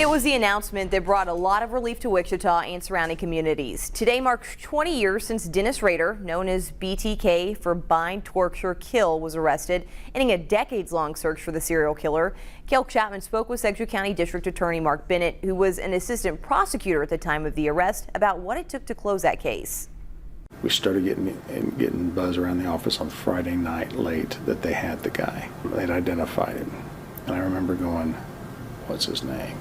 It was the announcement that brought a lot of relief to Wichita and surrounding communities. Today marks 20 years since Dennis Rader, known as BTK for bind, torture, kill, was arrested, ending a decades-long search for the serial killer. Cale Chapman spoke with Sedgwick County District Attorney Mark Bennett, who was an assistant prosecutor at the time of the arrest, about what it took to close that case. We started getting buzz around the office on Friday night late that they had the guy. They'd identified him. And I remember going, what's his name?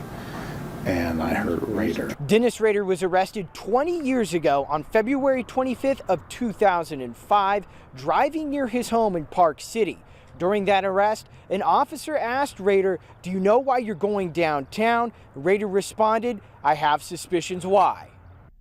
And I heard Rader. Dennis Rader was arrested 20 years ago on February 25th of 2005, driving near his home in Park City. During that arrest, an officer asked Rader, "Do you know why you're going downtown?" Rader responded, "I have suspicions why."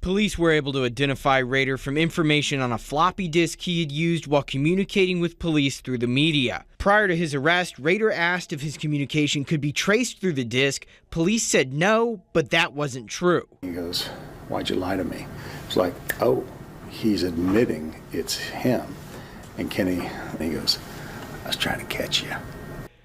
Police were able to identify Rader from information on a floppy disk he had used while communicating with police through the media. Prior to his arrest, Rader asked if his communication could be traced through the disk. Police said no, but that wasn't true. He goes, "Why'd you lie to me?" It's like, oh, he's admitting it's him. And he goes, "I was trying to catch you."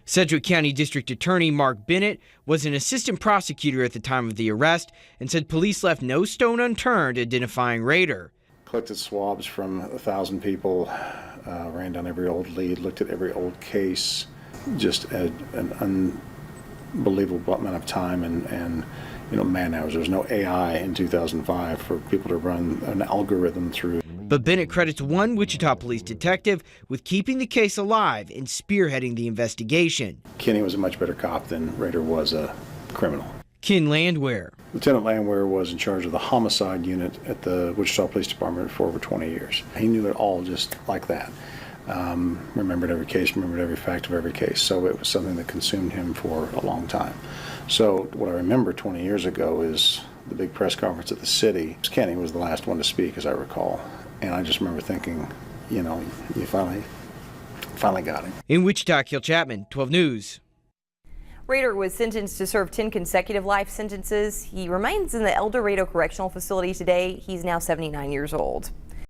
Sedgwick County District Attorney Mark Bennett was an assistant prosecutor at the time of the arrest and said police left no stone unturned identifying Rader. Collected swabs from 1,000 people, ran down every old lead, looked at every old case, just an unbelievable amount of time and man hours. There was no AI in 2005 for people to run an algorithm through. But Bennett credits one Wichita police detective with keeping the case alive and spearheading the investigation. Kenny was a much better cop than Rader was a criminal. Ken Landwehr. Lieutenant Landwehr was in charge of the homicide unit at the Wichita Police Department for over 20 years. He knew it all just like that. Remembered every case, remembered every fact of every case. So it was something that consumed him for a long time. So what I remember 20 years ago is the big press conference at the city. Kenny was the last one to speak, as I recall. And I just remember thinking, you finally got him. In Wichita, Cale Chapman, 12 News. Rader was sentenced to serve 10 consecutive life sentences. He remains in the El Dorado Correctional Facility today. He's now 79 years old.